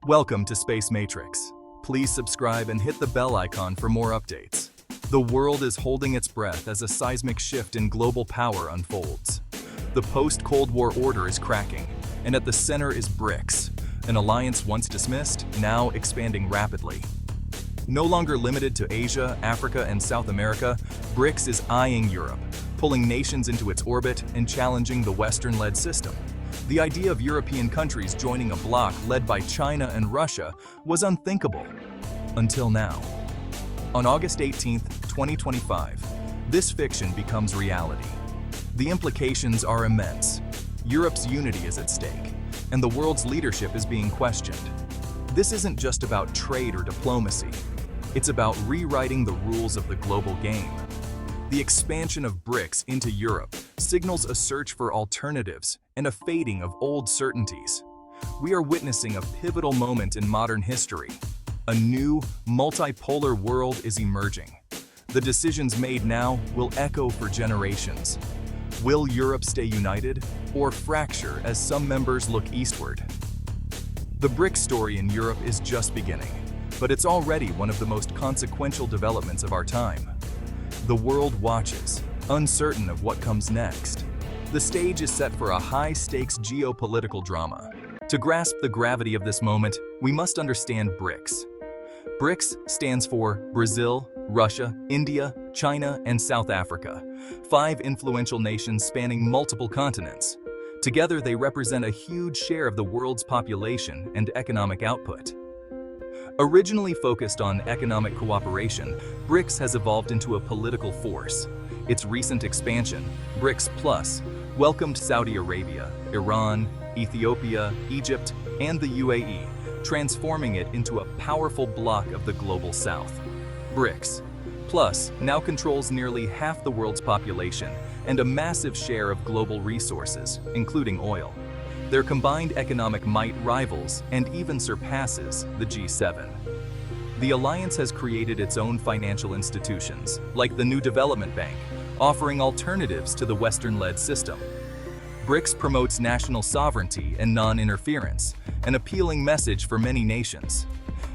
Welcome to Space Matrix. Please subscribe and hit the bell icon for more updates. The world is holding its breath as a seismic shift in global power unfolds. The post-Cold War order is cracking, and at the center is BRICS, an alliance once dismissed, now expanding rapidly. No longer limited to Asia, Africa, and South America, BRICS is eyeing Europe, pulling nations into its orbit and challenging the Western-led system. The idea of European countries joining a bloc led by China and Russia was unthinkable, until now. On August 18, 2025, this fiction becomes reality. The implications are immense. Europe's unity is at stake, and the world's leadership is being questioned. This isn't just about trade or diplomacy. It's about rewriting the rules of the global game. The expansion of BRICS into Europe signals a search for alternatives and a fading of old certainties. We are witnessing a pivotal moment in modern history. A new, multipolar world is emerging. The decisions made now will echo for generations. Will Europe stay united or fracture as some members look eastward? The BRICS story in Europe is just beginning, but it's already one of the most consequential developments of our time. The world watches, uncertain of what comes next. The stage is set for a high-stakes geopolitical drama. To grasp the gravity of this moment, we must understand BRICS. BRICS stands for Brazil, Russia, India, China, and South Africa, 5 influential nations spanning multiple continents. Together, they represent a huge share of the world's population and economic output. Originally focused on economic cooperation, BRICS has evolved into a political force. Its recent expansion, BRICS Plus, welcomed Saudi Arabia, Iran, Ethiopia, Egypt, and the UAE, transforming it into a powerful bloc of the global south. BRICS Plus now controls nearly half the world's population and a massive share of global resources, including oil. Their combined economic might rivals and even surpasses the G7. The alliance has created its own financial institutions, like the New Development Bank, offering alternatives to the Western-led system. BRICS promotes national sovereignty and non-interference, an appealing message for many nations.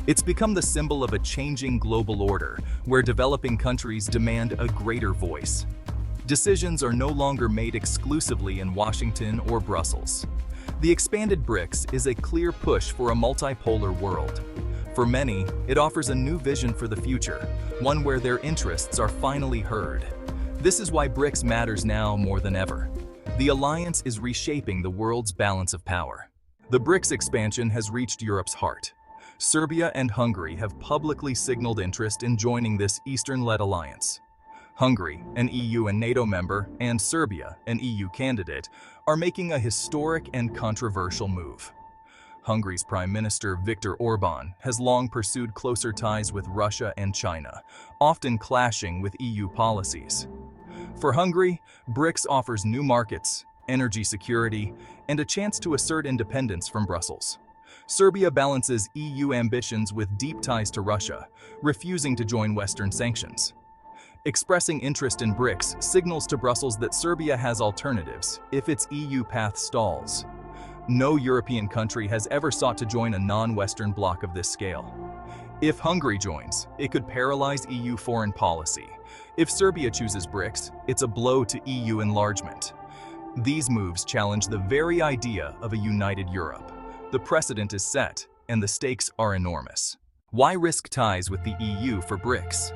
It's become the symbol of a changing global order, where developing countries demand a greater voice. Decisions are no longer made exclusively in Washington or Brussels. The expanded BRICS is a clear push for a multipolar world. For many, it offers a new vision for the future, one where their interests are finally heard. This is why BRICS matters now more than ever. The alliance is reshaping the world's balance of power. The BRICS expansion has reached Europe's heart. Serbia and Hungary have publicly signaled interest in joining this Eastern-led alliance. Hungary, an EU and NATO member, and Serbia, an EU candidate, are making a historic and controversial move. Hungary's Prime Minister Viktor Orbán has long pursued closer ties with Russia and China, often clashing with EU policies. For Hungary, BRICS offers new markets, energy security, and a chance to assert independence from Brussels. Serbia balances EU ambitions with deep ties to Russia, refusing to join Western sanctions. Expressing interest in BRICS signals to Brussels that Serbia has alternatives if its EU path stalls. No European country has ever sought to join a non-Western bloc of this scale. If Hungary joins, it could paralyze EU foreign policy. If Serbia chooses BRICS, it's a blow to EU enlargement. These moves challenge the very idea of a united Europe. The precedent is set, and the stakes are enormous. Why risk ties with the EU for BRICS?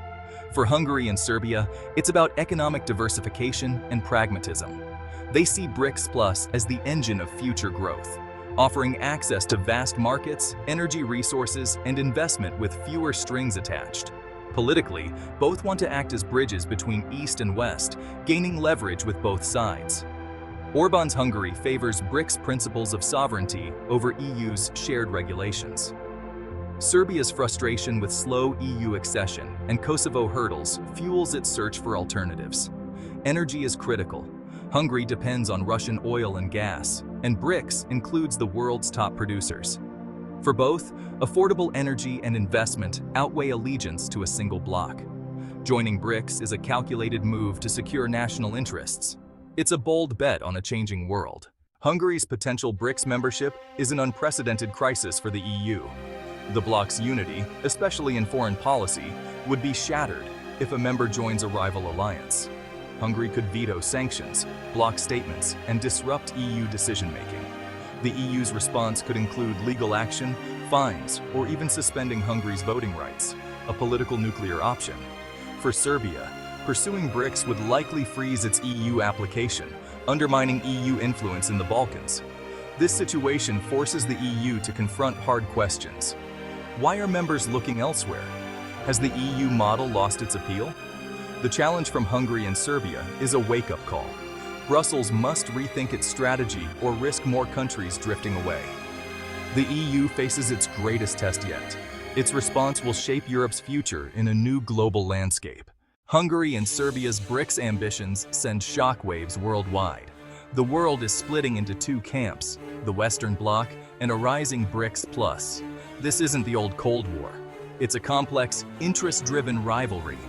For Hungary and Serbia, it's about economic diversification and pragmatism. They see BRICS Plus as the engine of future growth, offering access to vast markets, energy resources, and investment with fewer strings attached. Politically, both want to act as bridges between East and West, gaining leverage with both sides. Orbán's Hungary favors BRICS principles of sovereignty over EU's shared regulations. Serbia's frustration with slow EU accession and Kosovo hurdles fuels its search for alternatives. Energy is critical. Hungary depends on Russian oil and gas, and BRICS includes the world's top producers. For both, affordable energy and investment outweigh allegiance to a single bloc. Joining BRICS is a calculated move to secure national interests. It's a bold bet on a changing world. Hungary's potential BRICS membership is an unprecedented crisis for the EU. The bloc's unity, especially in foreign policy, would be shattered if a member joins a rival alliance. Hungary could veto sanctions, block statements, and disrupt EU decision-making. The EU's response could include legal action, fines, or even suspending Hungary's voting rights, a political nuclear option. For Serbia, pursuing BRICS would likely freeze its EU application, undermining EU influence in the Balkans. This situation forces the EU to confront hard questions. Why are members looking elsewhere? Has the EU model lost its appeal? The challenge from Hungary and Serbia is a wake-up call. Brussels must rethink its strategy or risk more countries drifting away. The EU faces its greatest test yet. Its response will shape Europe's future in a new global landscape. Hungary and Serbia's BRICS ambitions send shockwaves worldwide. The world is splitting into two camps, the Western Bloc and a rising BRICS Plus. This isn't the old Cold War. It's a complex, interest-driven rivalry.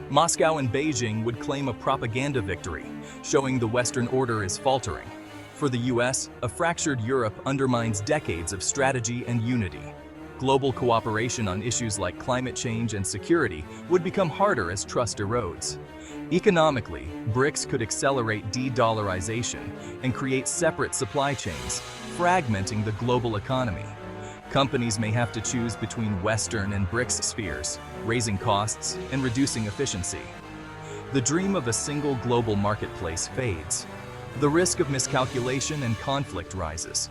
Moscow and Beijing would claim a propaganda victory, showing the Western order is faltering. For the US, a fractured Europe undermines decades of strategy and unity. Global cooperation on issues like climate change and security would become harder as trust erodes. Economically, BRICS could accelerate de-dollarization and create separate supply chains, fragmenting the global economy. Companies may have to choose between Western and BRICS spheres, raising costs and reducing efficiency. The dream of a single global marketplace fades. The risk of miscalculation and conflict rises.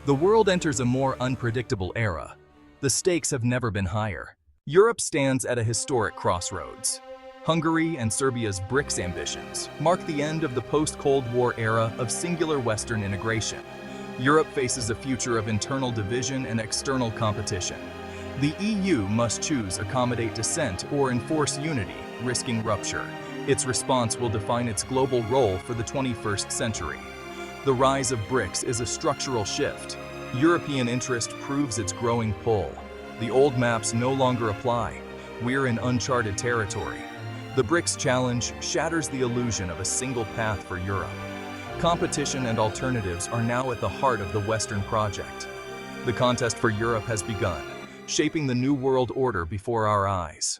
The world enters a more unpredictable era. The stakes have never been higher. Europe stands at a historic crossroads. Hungary and Serbia's BRICS ambitions mark the end of the post-Cold War era of singular Western integration. Europe faces a future of internal division and external competition. The EU must choose accommodate dissent or enforce unity, risking rupture. Its response will define its global role for the 21st century. The rise of BRICS is a structural shift. European interest proves its growing pull. The old maps no longer apply. We're in uncharted territory. The BRICS challenge shatters the illusion of a single path for Europe. Competition and alternatives are now at the heart of the Western project. The contest for Europe has begun, shaping the new world order before our eyes.